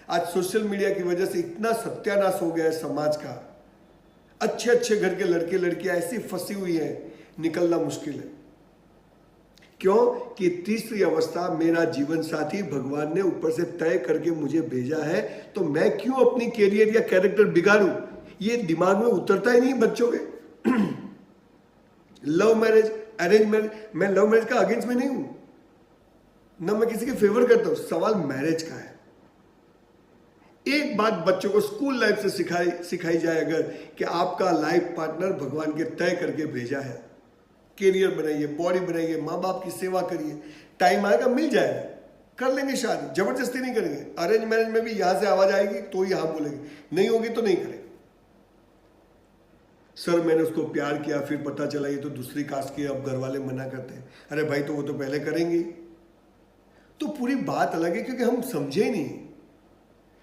आज social media की वजह से इतना सत्यानाश हो गया है समाज का। अच्छे अच्छे घर के लड़के लड़कियां ऐसी फंसी हुई है, निकलना मुश्किल है। क्यों कि तीसरी अवस्था मेरा जीवन साथी भगवान ने ऊपर से तय करके मुझे भेजा है, तो मैं क्यों अपनी कैरियर या कैरेक्टर बिगाड़ूं? ये दिमाग में उतरता ही नहीं बच्चों के। लव मैरिज, अरेंज मैरिज, मैं लव मैरिज का अगेंस्ट में नहीं हूं, ना मैं किसी के फेवर करता हूं, सवाल मैरिज का है। एक बात बच्चों को स्कूल लाइफ से सिखाई जाए अगर, कि आपका लाइफ पार्टनर भगवान के तय करके भेजा है। कैरियर बनाइए, बॉडी बनाइए, माँ बाप की सेवा करिए, टाइम आएगा मिल जाएगा, कर लेंगे शादी, जबरदस्ती नहीं करेंगे। अरेंज मैरिज में भी यहां से आवाज आएगी तो ही हाँ बोलेंगे, नहीं होगी तो नहीं करेंगे। सर मैंने उसको प्यार किया, फिर पता चला ये तो दूसरी कास्ट की, अब घर वाले मना करते हैं। अरे भाई तो वो तो पहले करेंगे। तो पूरी बात अलग है, क्योंकि हम समझे ही नहीं।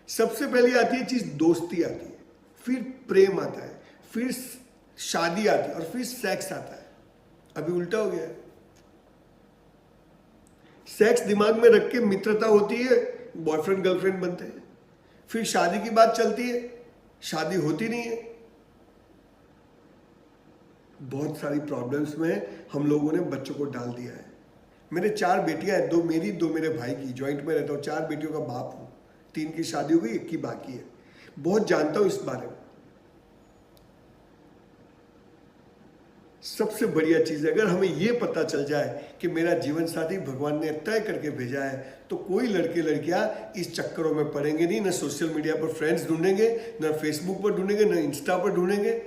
सबसे पहले आती है चीज दोस्ती आती है, फिर प्रेम आता है, फिर शादी आती है और फिर सेक्स आता है। अभी उल्टा हो गया है। सेक्स दिमाग में रख के मित्रता होती है, बॉयफ्रेंड गर्लफ्रेंड बनते हैं, फिर शादी की बात चलती है, शादी होती नहीं है। बहुत सारी प्रॉब्लम्स में हम लोगों ने बच्चों को डाल दिया है। मेरे 4 बेटियां हैं, 2 मेरी 2 मेरे भाई की, ज्वाइंट में रहता हूं, 4 बेटियों का बाप हूं, 3 की शादी हो गई, 1 की बाकी है। बहुत जानता हूं इस बारे में। सबसे बढ़िया चीज है, अगर हमें यह पता चल जाए कि मेरा जीवन साथी भगवान ने तय करके भेजा है, तो कोई लड़के लड़कियां इस चक्करों में पड़ेंगे नहीं। ना सोशल मीडिया पर फ्रेंड्स ढूंढेंगे, ना फेसबुक पर ढूंढेंगे, ना इंस्टा पर ढूंढेंगे,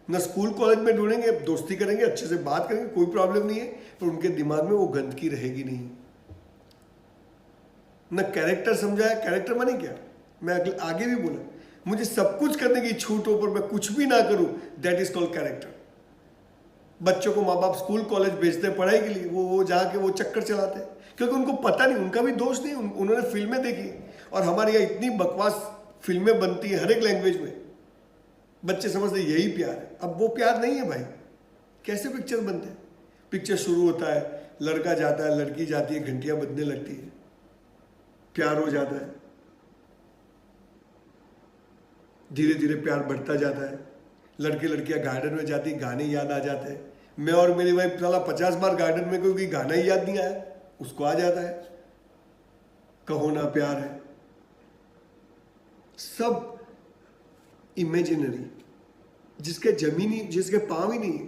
ना स्कूल कॉलेज में ढूंढेंगे। दोस्ती करेंगे, अच्छे से बात करेंगे, कोई प्रॉब्लम नहीं है, पर उनके दिमाग में वो गंदगी रहेगी नहीं। ना कैरेक्टर समझा है। कैरेक्टर माने क्या, मैं आगे भी बोला, मुझे सब कुछ करने की छूट हो पर मैं कुछ भी ना करूं, दैट इज कॉल्ड कैरेक्टर। बच्चों को माँ बाप स्कूल कॉलेज भेजते हैं पढ़ाई के लिए, वो जहाँ के वो चक्कर चलाते हैं, क्योंकि उनको पता नहीं, उनका भी दोष नहीं, उन्होंने फिल्में देखी। और हमारे यहाँ इतनी बकवास फिल्में बनती है हर एक लैंग्वेज में, बच्चे समझते यही प्यार है। अब वो प्यार नहीं है भाई। कैसे पिक्चर बनते हैं? पिक्चर शुरू होता है, लड़का जाता है, लड़की जाती है, घंटियां बजने लगती है, प्यार हो जाता है, धीरे धीरे प्यार बढ़ता जाता है। लड़के लड़कियां गार्डन में जाती, गाने याद आ जाते हैं। मैं और मेरी वाइफ साला 50 बार गार्डन में, क्योंकि गाना ही याद नहीं आया, उसको आ जाता है, कहो ना प्यार है। सब इमेजिनरी, जिसके जमीनी, जिसके पांव ही नहीं,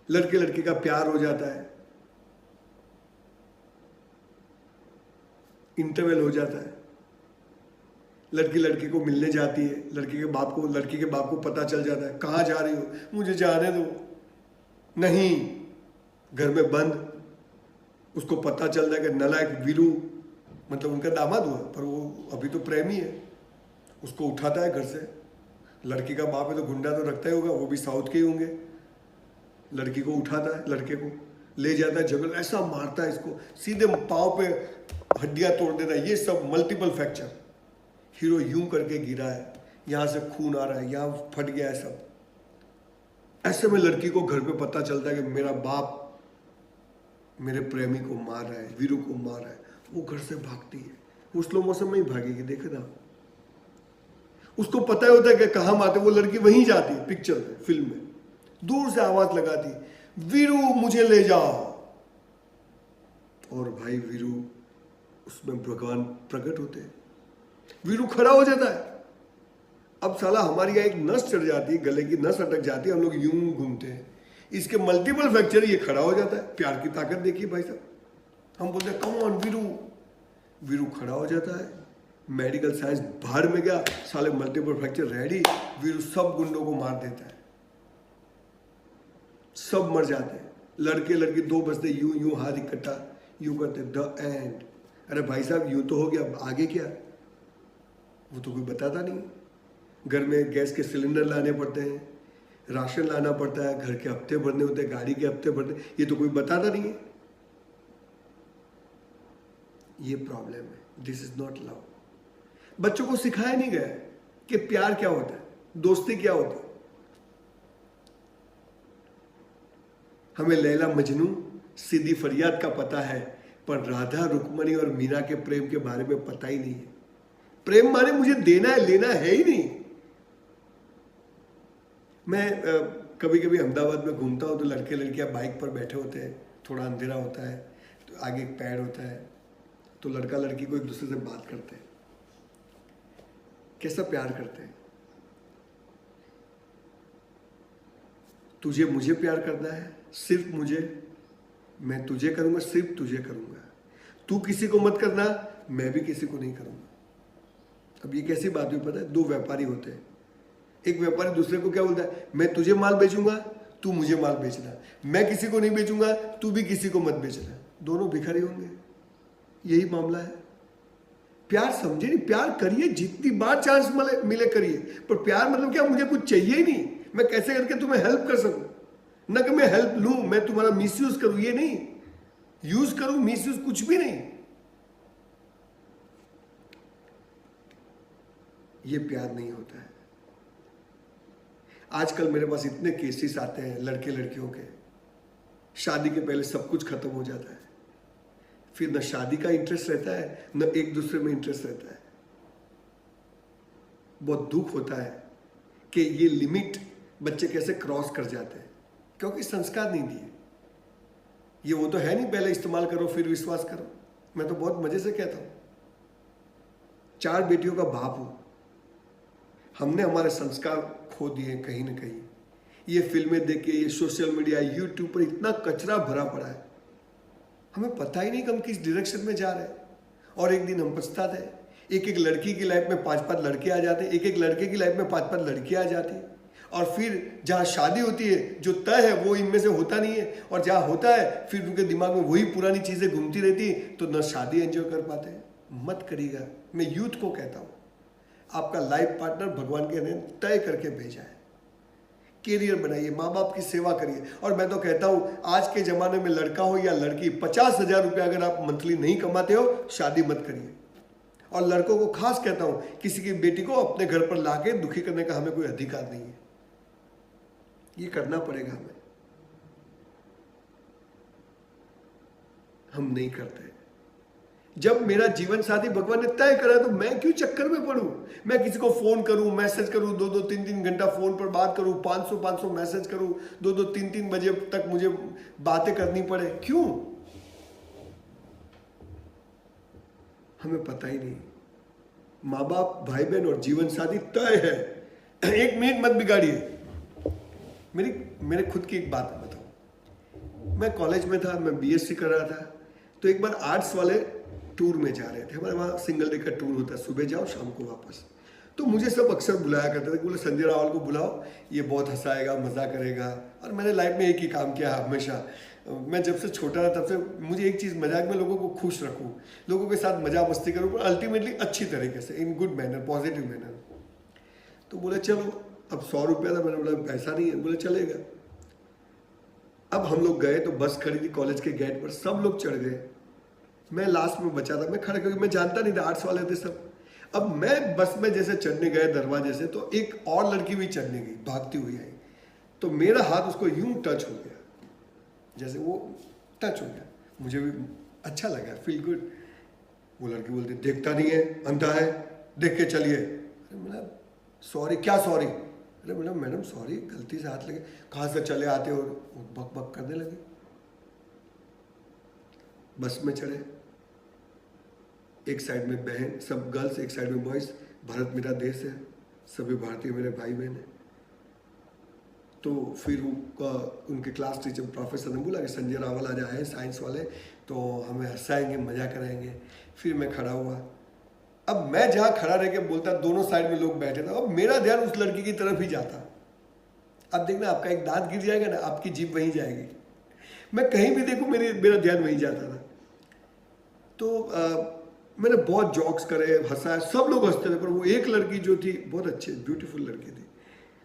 लड़के लड़के का प्यार हो जाता है, इंटरवल हो जाता है, लड़की लड़के को मिलने जाती है, लड़की के बाप को पता चल जाता है, कहाँ जा रही हो, मुझे जाने दो, नहीं, घर में बंद। उसको पता चल जाएगा नालायक वीरू, मतलब उनका दामाद हुआ, पर वो अभी तो प्रेमी है, उसको उठाता है घर से। लड़की का बाप है तो गुंडा तो रखता ही होगा, वो भी साउथ के ही होंगे। लड़की को उठाता है, लड़के को ले जाता है जंगल, ऐसा मारता है इसको, सीधे पाँव पे हड्डियां तोड़ देता है। ये सब मल्टीपल फ्रैक्चर, हीरो यूं करके गिरा है, यहां से खून आ रहा है, यहां फट गया है सब। ऐसे में लड़की को घर पे पता चलता है कि मेरा बाप मेरे प्रेमी को मार रहा है, वीरू को मार रहा है। वो घर से भागती है, वो स्लो मोशन में ही भागेगी, देखे ना। उसको पता होता है कि कहां मारते, वो लड़की वहीं जाती है, पिक्चर में, फिल्म में, दूर से आवाज लगाती, वीरू मुझे ले जाओ। और भाई वीरू, उसमें भगवान प्रकट होते हैं, वीरू खड़ा हो जाता है। अब साला हमारी यहाँ एक नस चढ़ जाती है, गले की नस अटक जाती है, हम लोग यूं घूमते हैं, इसके मल्टीपल फ्रैक्चर, ये खड़ा हो जाता है। प्यार की ताकत देखिए भाई साहब, हम बोलते हैं कम ऑन वीरू, वीरू खड़ा हो जाता है। मेडिकल साइंस बाहर में गया, साले मल्टीपल फ्रैक्चर रेडी, वीरू सब गुंडों को मार देता है, सब मर जाते हैं। लड़के लड़की 2 बजते, यूं यूं हाथ इकट्ठा यूं करते, द एंड। अरे भाई साहब यूं तो हो गया, आगे क्या, वो तो कोई बताता नहीं। घर में गैस के सिलेंडर लाने पड़ते हैं, राशन लाना पड़ता है, घर के हफ्ते भरने होते हैं, गाड़ी के हफ्ते भरने, ये तो कोई बताता नहीं है। ये प्रॉब्लम है, दिस इज नॉट लव। बच्चों को सिखाया नहीं गया कि प्यार क्या होता है, दोस्ती क्या होती है। हमें लैला मजनू, सीधी फरियाद का पता है, पर राधा रुक्मणी और मीरा के प्रेम के बारे में पता ही नहीं है। प्रेम माने मुझे देना है लेना है ही नहीं। मैं कभी कभी अहमदाबाद में घूमता हूँ तो लड़के लड़कियाँ बाइक पर बैठे होते हैं, थोड़ा अंधेरा होता है तो आगे एक पेड़ होता है, तो लड़का लड़की को एक दूसरे से बात करते हैं, कैसा प्यार करते हैं। तुझे मुझे प्यार करना है, सिर्फ मुझे, मैं तुझे करूंगा, सिर्फ तुझे करूंगा, तू किसी को मत करना, मैं भी किसी को नहीं करूंगा। अब ये कैसी बात हुई पता है? दो व्यापारी होते हैं, एक व्यापारी दूसरे को क्या बोलता है, मैं तुझे माल बेचूंगा, तू मुझे माल बेचना, मैं किसी को नहीं बेचूंगा, तू भी किसी को मत बेचना। दोनों भिखारी होंगे। यही मामला है। प्यार समझे नहीं, प्यार करिए, जितनी बार चांस मिले करिए, पर प्यार मतलब क्या, मुझे कुछ चाहिए ही नहीं, मैं कैसे करके तुम्हें हेल्प कर सकूं, न कि मैं हेल्प लूं, मैं तुम्हारा मिसयूज करूं, ये नहीं, यूज करूं, मिसयूज कुछ भी नहीं। ये प्यार नहीं होता है। आजकल मेरे पास इतने केसेस आते हैं लड़के लड़कियों के, शादी के पहले सब कुछ खत्म हो जाता है, फिर न शादी का इंटरेस्ट रहता है न एक दूसरे में इंटरेस्ट रहता है। बहुत दुख होता है कि ये लिमिट बच्चे कैसे क्रॉस कर जाते हैं, क्योंकि संस्कार नहीं दिए। ये वो तो है नहीं पहले इस्तेमाल करो फिर विश्वास करो। मैं तो बहुत मजे से कहता हूं, 4 बेटियों का बाप हूं, हमने हमारे संस्कार खो दिए कहीं ना कहीं। ये फिल्में देख के, ये सोशल मीडिया, यूट्यूब पर इतना कचरा भरा पड़ा है, हमें पता ही नहीं कि हम किस डायरेक्शन में जा रहे हैं। और एक दिन हम पछताते हैं। एक एक लड़की की लाइफ में 5-5 लड़के आ जाते हैं, एक एक लड़के की लाइफ में 5-5 लड़कियां आ जाती हैं, और फिर जहाँ शादी होती है जो तय है वो इनमें से होता नहीं है, और जहाँ होता है फिर उनके दिमाग में वही पुरानी चीजें घूमती रहती, तो न शादी एंजॉय कर पाते हैं। मत करिएगा। मैं यूथ को कहता हूँ, आपका लाइफ पार्टनर भगवान के ने तय करके भेजा है। कैरियर बनाइए, माँ बाप की सेवा करिए। और मैं तो कहता हूँ आज के जमाने में लड़का हो या लड़की, 50,000 रुपये अगर आप मंथली नहीं कमाते हो, शादी मत करिए। और लड़कों को खास कहता हूँ, किसी की बेटी को अपने घर पर लाके दुखी करने का हमें कोई अधिकार नहीं है। ये करना पड़ेगा हमें, हम नहीं करते। जब मेरा जीवन साथी भगवान ने तय करा तो मैं क्यों चक्कर में पड़ूं? मैं किसी को फोन करूं, मैसेज करूं, 2-2, 3-3 घंटा फोन पर बात करूं, 500 मैसेज करूं, 2-2, 3-3 बजे तक मुझे बातें करनी पड़े, क्यों? हमें पता ही नहीं। माँ बाप, भाई बहन और जीवन साथी तय है। 1 मिनट मत बिगाड़िए। मेरे खुद की एक बात बताऊं। मैं कॉलेज में था, मैं बीएससी कर रहा था, तो एक बार आर्ट्स वाले टूर में जा रहे थे। हमारे वहाँ सिंगल डे का टूर होता है, सुबह जाओ शाम को वापस। तो मुझे सब अक्सर बुलाया करते थे, बोले संजय रावल को बुलाओ, ये बहुत हंसाएगा, मजा करेगा। और मैंने लाइफ में एक ही काम किया हमेशा। मैं जब से छोटा था तब से मुझे एक चीज़, मजाक में लोगों को खुश रखूँ, लोगों के साथ मजा मस्ती करूँ, पर अल्टीमेटली अच्छी तरीके से, in good manner, positive manner. तो बोले चलो, अब 100 रुपया था, मैंने बोला पैसा नहीं है, बोले चलेगा। अब हम लोग गए तो बस खड़ी थी कॉलेज के गेट पर, सब लोग चढ़ गए, मैं लास्ट में बचा था। मैं खड़ा, क्योंकि मैं जानता नहीं था, आर्ट्स वाले थे सब। अब मैं बस में जैसे चढ़ने गए दरवाजे से, तो एक और लड़की भी चढ़ने गई, भागती हुई आई, तो मेरा हाथ उसको यूं टच हो गया, जैसे वो टच हो गया, मुझे भी अच्छा लगा, फील गुड। वो लड़की बोलती, देखता नहीं है, अंधा है, देख के चलिए। अरे बोला सॉरी, क्या सॉरी? अरे बोला मैडम सॉरी, गलती से हाथ लगे। कहाँ से चले आते हो? बक बक करने लगे। बस में चढ़े, एक साइड में बहन, सब गर्ल्स, एक साइड में बॉयज। भारत मेरा देश है, सभी भारतीय मेरे भाई बहन हैं। तो फिर उनके क्लास टीचर प्रोफेसर ने बोला कि संजय रावल आज आए हैं साइंस वाले, तो हमें हंसाएंगे, मजा कराएंगे। फिर मैं खड़ा हुआ। अब मैं जहाँ खड़ा रह के बोलता, दोनों साइड में लोग बैठे थे, अब मेरा ध्यान उस लड़की की तरफ ही जाता। अब देखना, आपका एक दांत गिर जाएगा ना, आपकी जीभ वहीं जाएगी। मैं कहीं भी देखूं, मेरा ध्यान वहीं जाता था। तो मैंने बहुत जॉक्स करे, हंसाया, सब लोग हंसते थे, पर वो एक लड़की जो थी, बहुत अच्छी ब्यूटीफुल लड़की थी,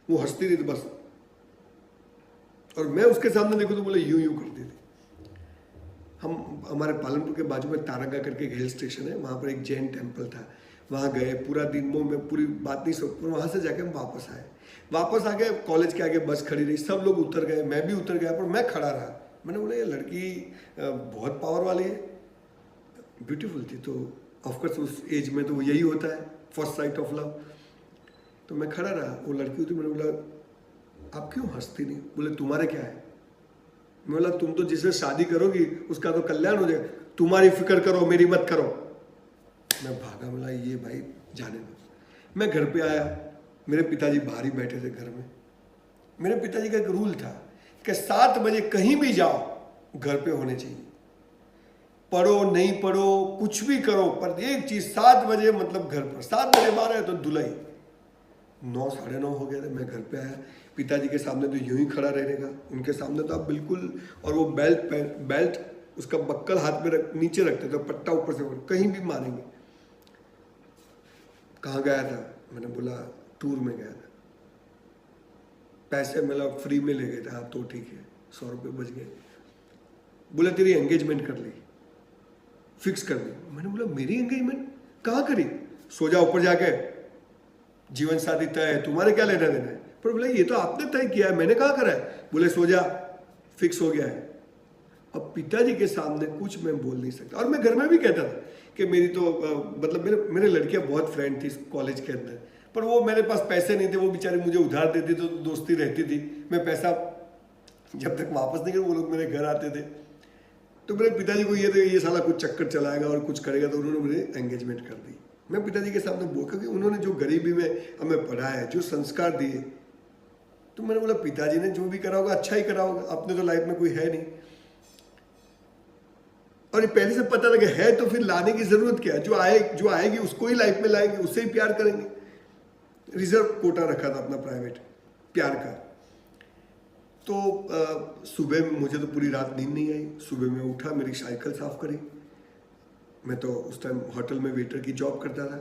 वो हंसती रही थी बस। और मैं उसके सामने देखूं तो बोले यूं यूं करती थी। हमारे पालनपुर के बाजू में तारंगा करके एक हिल स्टेशन है, वहाँ पर एक जैन टेम्पल था, वहाँ गए, पूरा दिन में पूरी बात नहीं सब, वहाँ से जाके हम वापस आए। वापस आ गए, कॉलेज के आगे बस खड़ी रही, सब लोग उतर गए, मैं भी उतर गया, पर मैं खड़ा रहा। मैंने बोला ये लड़की बहुत पावर वाली है, ब्यूटीफुल थी। तो ऑफकोर्स उस एज में तो यही होता है, फर्स्ट साइट ऑफ लव। तो मैं खड़ा रहा, वो लड़की थी, मैंने बोला आप क्यों हंसती नहीं? बोले तुम्हारे क्या है? मैं बोला तुम तो जिससे शादी करोगी उसका तो कल्याण हो जाएगा, तुम्हारी फिक्र करो मेरी मत करो। मैं भागा, बोला ये भाई जाने दो। मैं घर पे आया, मेरे पिताजी बाहर ही बैठे थे घर में। मेरे पिताजी का एक रूल था कि 7 बजे कहीं भी जाओ घर पे होने चाहिए, पढ़ो नहीं पढ़ो कुछ भी करो, पर एक चीज 7 बजे मतलब घर पर। 7 बजे बाहर है तो धुलाई। 9 साढ़े 9 हो गए थे, मैं घर पे आया। पिताजी के सामने तो यूं ही खड़ा रहने का, उनके सामने तो आप बिल्कुल, और वो बेल्ट उसका बक्कल हाथ में नीचे रखते थे, पट्टा ऊपर से कहीं भी मारेंगे। कहाँ गया था? मैंने बोला टूर में गया था। पैसे मतलब फ्री में ले गए थे। हाँ तो ठीक है, 100 रुपये बच गए। बोला तेरी एंगेजमेंट कर ली, फिक्स कर दी। मैंने बोला मेरी एंगेजमेंट कहाँ करी? सो जा ऊपर जाके, जीवन साथी तय है, तुम्हारे क्या लेना देना है? पर बोला ये तो आपने तय किया है, मैंने कहाँ करा है? बोले सो जा, फिक्स हो गया है। अब पिताजी के सामने कुछ मैं बोल नहीं सकता। और मैं घर में भी कहता था कि मेरी तो मतलब मेरे लड़कियां बहुत फ्रेंड थी कॉलेज के अंदर, पर वो मेरे पास पैसे नहीं थे, वो बेचारी मुझे उधार देती तो दोस्ती रहती थी। मैं पैसा जब तक वापस नहीं करूँ वो लोग मेरे घर आते थे। तो मेरे पिताजी को ये साला कुछ चक्कर चलाएगा और कुछ करेगा, तो उन्होंने मुझे एंगेजमेंट कर दी। मैं पिताजी के सामने बोल, क्योंकि उन्होंने जो गरीबी में हमें पढ़ाया, जो संस्कार दिए, तो मैंने बोला पिताजी ने जो भी करा होगा अच्छा ही करा होगा, अपने तो लाइफ में कोई है नहीं। और ये पहले से पता लगे है तो फिर लाने की जरूरत क्या है? जो आएगी उसको ही लाइफ में लाएंगे, उससे ही प्यार करेंगे। रिजर्व कोटा रखा था अपना प्राइवेट प्यार का। तो सुबह में मुझे तो पूरी रात नींद नहीं आई। सुबह में उठा, मेरी साइकिल साफ करी। मैं तो उस टाइम होटल में वेटर की जॉब करता था।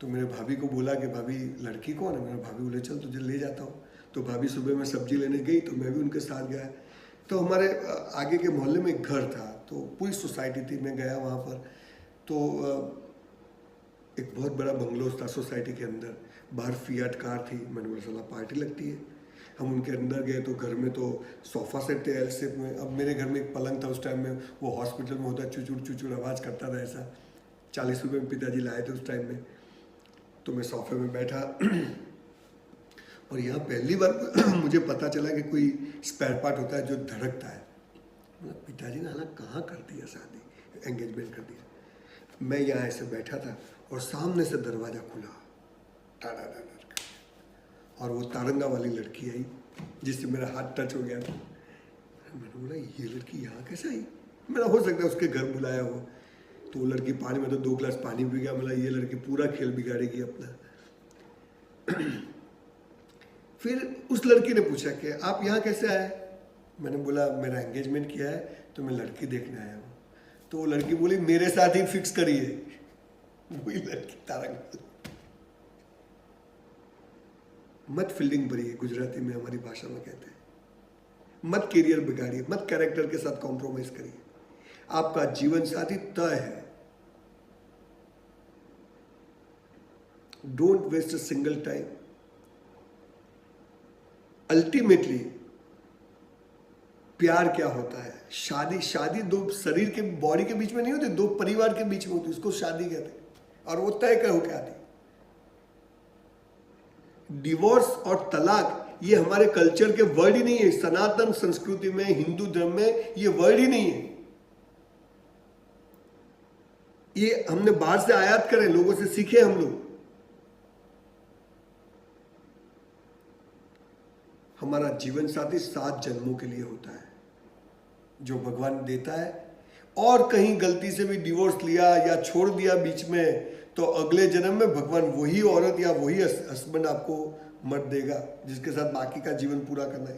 तो मेरे भाभी को बोला कि भाभी लड़की कौन है? मेरा भाभी बोले चल तुझे ले जाता हूँ। तो भाभी सुबह में सब्जी लेने गई तो मैं भी उनके साथ गया। तो हमारे आगे के मोहल्ले में एक घर था, तो पूरी सोसाइटी थी। मैं गया वहाँ पर, तो एक बहुत बड़ा बंगलो था सोसाइटी के अंदर। बाहर फिएट कार थी। मैंने बोला साला पार्टी लगती है। हम उनके अंदर गए तो घर में तो सोफा सेट थे एल शेप में। अब मेरे घर में एक पलंग था उस टाइम में, वो हॉस्पिटल में होता है, चुचुड़ चुचुड़ आवाज़ करता था ऐसा। 40 रुपये में पिताजी लाए थे उस टाइम में। तो मैं सोफे में बैठा और यहाँ पहली बार मुझे पता चला कि कोई स्पेयर पार्ट होता है जो धड़कता है। पिताजी ने हालांकि कहाँ कर दिया शादी, एंगेजमेंट कर दिया। मैं यहाँ ऐसे बैठा था और सामने से दरवाज़ा खुला, और वो तारंगा वाली लड़की आई जिससे मेरा हाथ टच हो गया था। मैंने बोला ये लड़की यहाँ कैसे आई? मेरा हो सकता है उसके घर बुलाया हो। तो वो लड़की पानी में तो 2 गिलास पानी पी गया। बोला ये लड़की पूरा खेल बिगाड़ेगी अपना। फिर उस लड़की ने पूछा कि आप यहाँ कैसे आए? मैंने बोला मेरा एंगेजमेंट किया है तो मैं लड़की देखने आया हूँ। तो वो लड़की बोली मेरे साथ ही फिक्स करिए। वही लड़की तारंगा। मत फील्डिंग भरिए, गुजराती में हमारी भाषा में कहते हैं। मत करियर बिगाड़िए, मत कैरेक्टर के साथ कॉम्प्रोमाइज करिए। आपका जीवन साथी तय है। Don't waste a single time. Ultimately प्यार क्या होता है? शादी 2 शरीर के बॉडी के बीच में नहीं होती, 2 परिवार के बीच में होती, उसको शादी कहते हैं। और वो तय कर होकर आती। डिवोर्स और तलाक ये हमारे कल्चर के वर्ड ही नहीं है। सनातन संस्कृति में, हिंदू धर्म में ये वर्ड ही नहीं है। ये हमने बाहर से आयात करे, लोगों से सीखे हम लोग। हमारा जीवन साथी 7 जन्मों के लिए होता है जो भगवान देता है। और कहीं गलती से भी डिवोर्स लिया या छोड़ दिया बीच में, तो अगले जन्म में भगवान वही औरत या वही हस्बैंड आपको मत देगा जिसके साथ बाकी का जीवन पूरा करना है।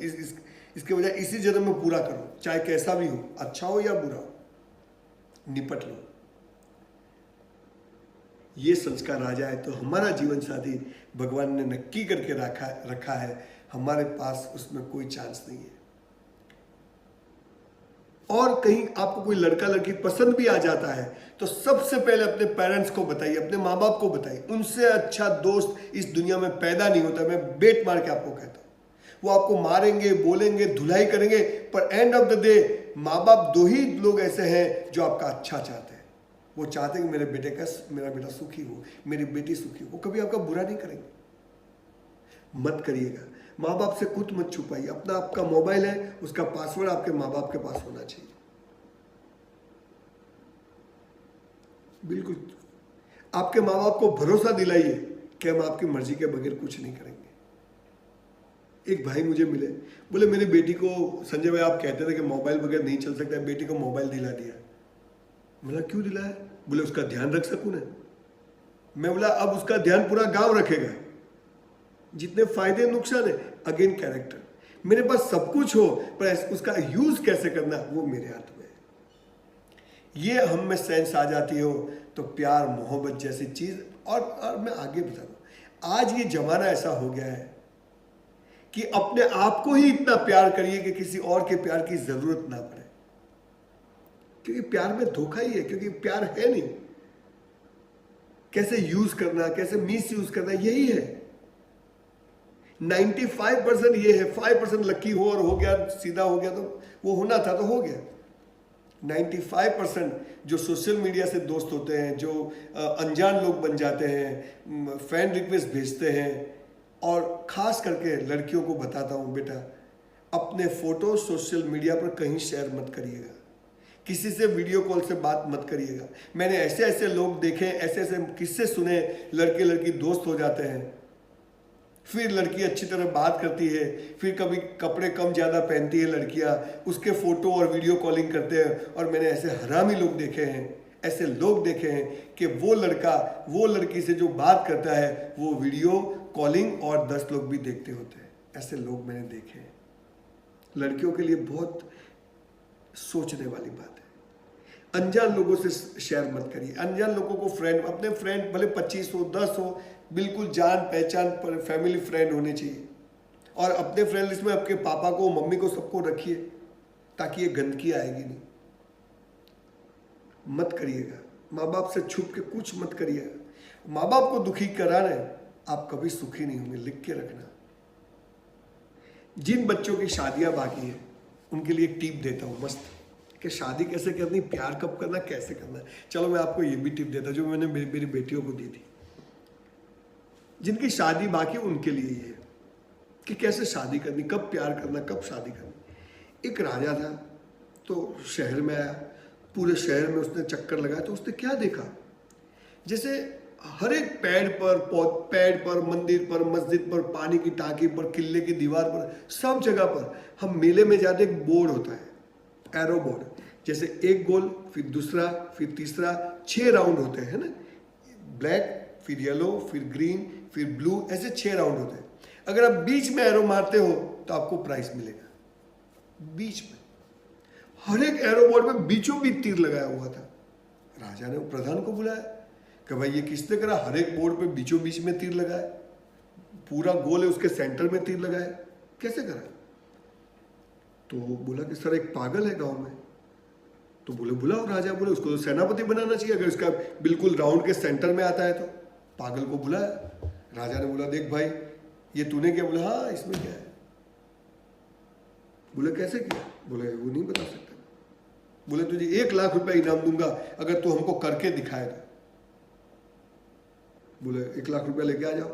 इसके बजाय इसी जन्म में पूरा करो, चाहे कैसा भी हो, अच्छा हो या बुरा हो, निपट लो। ये संस्कार आ जाए तो हमारा जीवन साथी भगवान ने नक्की करके रखा है। हमारे पास उसमें कोई चांस नहीं है। और कहीं आपको कोई लड़का लड़की पसंद भी आ जाता है तो सबसे पहले अपने पेरेंट्स को बताइए, अपने माँ बाप को बताइए। उनसे अच्छा दोस्त इस दुनिया में पैदा नहीं होता। मैं बेट मार के आपको कहता हूँ। वो आपको मारेंगे, बोलेंगे, धुलाई करेंगे, पर एंड ऑफ द डे माँ बाप 2 ही लोग ऐसे हैं जो आपका अच्छा चाहते हैं। वो चाहते हैं कि मेरा बेटा सुखी हो, मेरी बेटी सुखी हो। वो कभी आपका बुरा नहीं करेंगे। मत करिएगा। माँ बाप से कुछ मत छुपाइए। अपना आपका मोबाइल है, उसका पासवर्ड आपके माँ बाप के पास होना चाहिए। बिल्कुल आपके माँ बाप को भरोसा दिलाइए कि हम आपकी मर्जी के बगैर कुछ नहीं करेंगे। एक भाई मुझे मिले, बोले मेरी बेटी को, संजय भाई आप कहते थे कि मोबाइल बगैर नहीं चल सकता, बेटी को मोबाइल दिला दिया। बोला क्यों दिलाया? बोले उसका ध्यान रख सकूं ना। मैं बोला अब उसका ध्यान पूरा गांव रखेगा। जितने फायदे नुकसान है, अगेन कैरेक्टर। मेरे पास सब कुछ हो पर उसका यूज कैसे करना वो मेरे हाथ में है। ये हम में सेंस आ जाती हो तो प्यार मोहब्बत जैसी चीज। और मैं आगे बता रहा हूं, आज ये जमाना ऐसा हो गया है कि अपने आप को ही इतना प्यार करिए कि किसी और के प्यार की जरूरत ना पड़े। क्योंकि प्यार में धोखा ही है, क्योंकि प्यार है नहीं। कैसे यूज करना, कैसे मिस यूज करना, यही है। 95% ये है, 5% लकी हो और हो गया, सीधा हो गया तो वो होना था तो हो गया। 95% जो सोशल मीडिया से दोस्त होते हैं, जो अनजान लोग बन जाते हैं, फ्रेंड रिक्वेस्ट भेजते हैं। और खास करके लड़कियों को बताता हूं, बेटा अपने फोटो सोशल मीडिया पर कहीं शेयर मत करिएगा। किसी से वीडियो कॉल से बात मत करिएगा। मैंने ऐसे ऐसे लोग देखे, ऐसे ऐसे किस्से सुने, लड़के लड़की दोस्त हो जाते हैं, फिर लड़की अच्छी तरह बात करती है, फिर कभी कपड़े कम ज़्यादा पहनती है लड़कियां, उसके फोटो और वीडियो कॉलिंग करते हैं। और मैंने ऐसे हरामी लोग देखे हैं, ऐसे लोग देखे हैं कि वो लड़का वो लड़की से जो बात करता है वो वीडियो कॉलिंग और 10 लोग भी देखते होते हैं। ऐसे लोग मैंने देखे हैं। लड़कियों के लिए बहुत सोचने वाली बात है। अनजान लोगों से शेयर मत करिए। अनजान लोगों को फ्रेंड, अपने फ्रेंड भले 25 हो 10 हो, बिल्कुल जान पहचान पर फैमिली फ्रेंड होने चाहिए। और अपने फ्रेंड लिस्ट में आपके पापा को, मम्मी को, सबको रखिए ताकि ये गंदगी आएगी नहीं। मत करिएगा। माँ बाप से छुप के कुछ मत करिएगा। माँ बाप को दुखी करा रहे, आप कभी सुखी नहीं होंगे। लिख के रखना। जिन बच्चों की शादियां बाकी है उनके लिए एक टिप देता हूं मस्त, कि शादी कैसे करनी, प्यार कब करना, कैसे करना। चलो मैं आपको ये भी टिप देता हूं जो मैंने मेरी बेटियों को दी थी। जिनकी शादी बाकी उनके लिए ये है कि कैसे शादी करनी, कब प्यार करना, कब शादी करनी। एक राजा था तो शहर में आया, पूरे शहर में उसने चक्कर लगाया तो उसने क्या देखा, जैसे हर एक पेड़ पर, मंदिर पर, मस्जिद पर, पानी की टांकी पर, किले की दीवार पर, सब जगह पर हम मेले में जाते एक बोर्ड होता है, एरो बोर्ड। जैसे एक गोल, फिर दूसरा, फिर तीसरा, 6 राउंड होते हैं ना, ब्लैक, फिर येलो, फिर ग्रीन, फिर ब्लू, ऐसे 6 राउंड होते हैं। अगर आप बीच में एरो मारते हो तो आपको प्राइस मिलेगा। बीच में हर एक एरो बोर्ड में बीचों बीच तीर लगाया हुआ था। राजा ने प्रधान को बुलाया कि भाई ये किसने करा, हर एक बोर्ड पे बीचों बीच में तीर लगाया, पूरा गोल है उसके सेंटर में तीर लगाया, कैसे करा? तो बोला कि सर एक पागल है गांव में। तो बोले बुलाओ। राजा बोले उसको तो सेनापति बनाना चाहिए, अगर इसका बिल्कुल राउंड के सेंटर में आता है तो। पागल को बुलाया। राजा ने बोला देख भाई ये तूने क्या? बोला हाँ इसमें क्या है। बोले कैसे किया? बोले वो नहीं बता सकता। बोले तुझे 1 लाख रुपया इनाम दूंगा अगर तू हमको करके दिखाएगा। बोले 1 लाख रुपया लेके आ जाओ।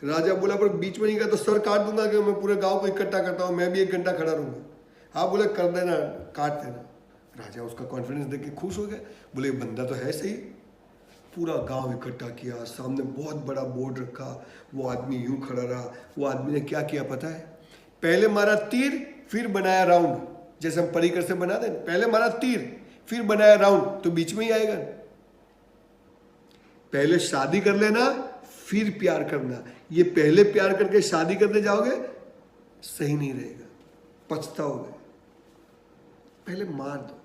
राजा बोला पर बीच में नहीं गया तो सर काट दूंगा कि मैं पूरे गांव को इकट्ठा करता हूं, मैं भी 1 घंटा खड़ा रहूंगा। हाँ बोले कर देना, काट देना। राजा उसका कॉन्फिडेंस देख के खुश हो गया। बोले बंदा तो है सही। पूरा गांव इकट्ठा किया, सामने बहुत बड़ा बोर्ड रखा, वो आदमी यूं खड़ा रहा। वो आदमी ने क्या किया पता है? पहले मारा तीर, फिर बनाया राउंड, जैसे हम परिकर से बना दें। पहले मारा तीर, फिर बनाया राउंड, तो बीच में ही आएगा। पहले शादी कर लेना, फिर प्यार करना। ये पहले प्यार करके शादी करने जाओगे सही नहीं रहेगा, पछताओगे। पहले मार दो।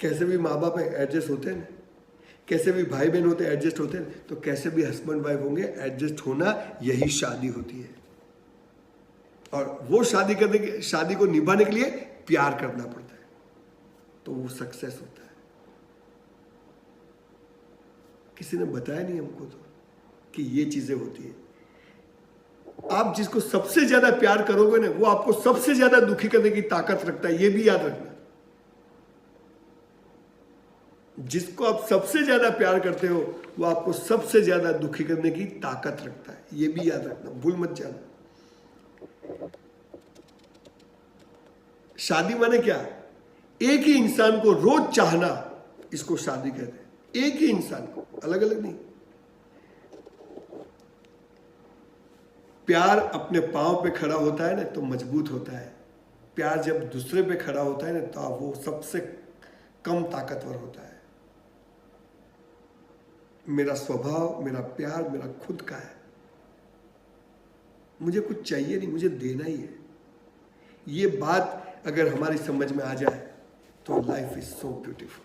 कैसे भी माँ बाप एडजस्ट होते हैं ना, कैसे भी भाई बहन होते एडजस्ट होते हैं, तो कैसे भी हस्बैंड वाइफ होंगे एडजस्ट होना, यही शादी होती है। और वो शादी को निभाने के लिए प्यार करना पड़ता है, तो वो सक्सेस होता है। किसी ने बताया नहीं हमको तो कि ये चीजें होती है। आप जिसको सबसे ज्यादा प्यार करोगे ना, वो आपको सबसे ज्यादा दुखी करने की ताकत रखता है, ये भी याद रखना। जिसको आप सबसे ज्यादा प्यार करते हो वो आपको सबसे ज्यादा दुखी करने की ताकत रखता है। ये भी याद रखना, भूल मत जाना। शादी माने क्या? एक ही इंसान को रोज चाहना, इसको शादी कहते हैं। एक ही इंसान को, अलग अलग नहीं। प्यार अपने पांव पे खड़ा होता है ना तो मजबूत होता है। प्यार जब दूसरे पे खड़ा होता है ना तो वो सबसे कम ताकतवर होता है। मेरा स्वभाव, मेरा प्यार मेरा खुद का है। मुझे कुछ चाहिए नहीं, मुझे देना ही है। ये बात अगर हमारी समझ में आ जाए तो लाइफ इज सो ब्यूटीफुल।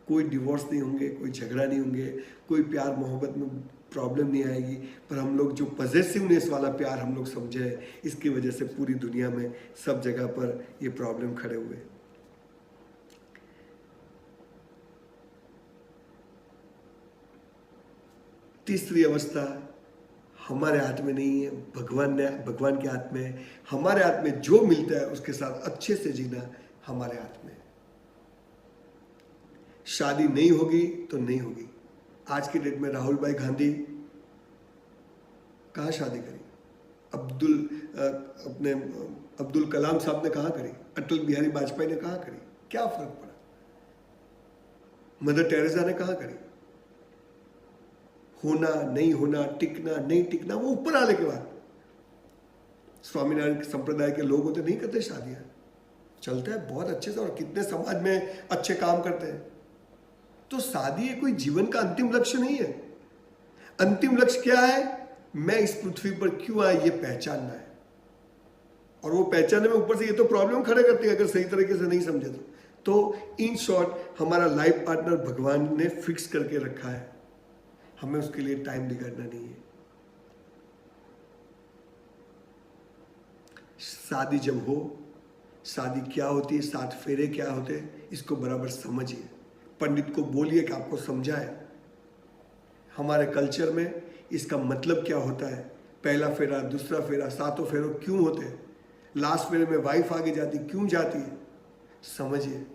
कोई डिवोर्स नहीं होंगे, कोई झगड़ा नहीं होंगे, कोई प्यार मोहब्बत में प्रॉब्लम नहीं आएगी। पर हम लोग जो पॉजेसिवनेस वाला प्यार हम लोग समझे, इसकी वजह से पूरी दुनिया में सब जगह पर ये प्रॉब्लम खड़े हुए। तीसरी अवस्था हमारे हाथ में नहीं है, भगवान के हाथ में है। हमारे हाथ में जो मिलता है उसके साथ अच्छे से जीना हमारे हाथ में है। शादी नहीं होगी तो नहीं होगी। आज की डेट में राहुल भाई गांधी कहाँ शादी करी? अब्दुल कलाम साहब ने कहाँ करी? अटल बिहारी वाजपेयी ने कहाँ करी? क्या फर्क पड़ा? मदर टेरेसा ने कहाँ करी? होना नहीं होना, टिकना नहीं टिकना, वो ऊपर आने के बाद। स्वामीनारायण संप्रदाय के लोग होते नहीं करते शादियां, चलते हैं बहुत अच्छे से और कितने समाज में अच्छे काम करते हैं। तो शादी कोई जीवन का अंतिम लक्ष्य नहीं है। अंतिम लक्ष्य क्या है? मैं इस पृथ्वी पर क्यों आया ये पहचानना है। और वो पहचानने में ऊपर से ये तो प्रॉब्लम खड़े करते हैं अगर सही तरीके से नहीं समझे तो इन शॉर्ट हमारा लाइफ पार्टनर भगवान ने फिक्स करके रखा है, हमें उसके लिए टाइम बिगाड़ना नहीं है। शादी जब हो, शादी क्या होती है, 7 फेरे क्या होते हैं, इसको बराबर समझिए। पंडित को बोलिए कि आपको समझाए। हमारे कल्चर में इसका मतलब क्या होता है, पहला फेरा, दूसरा फेरा, 7 फेरों क्यों होते हैं, लास्ट फेरे में वाइफ आगे जाती क्यों जाती है, समझिए।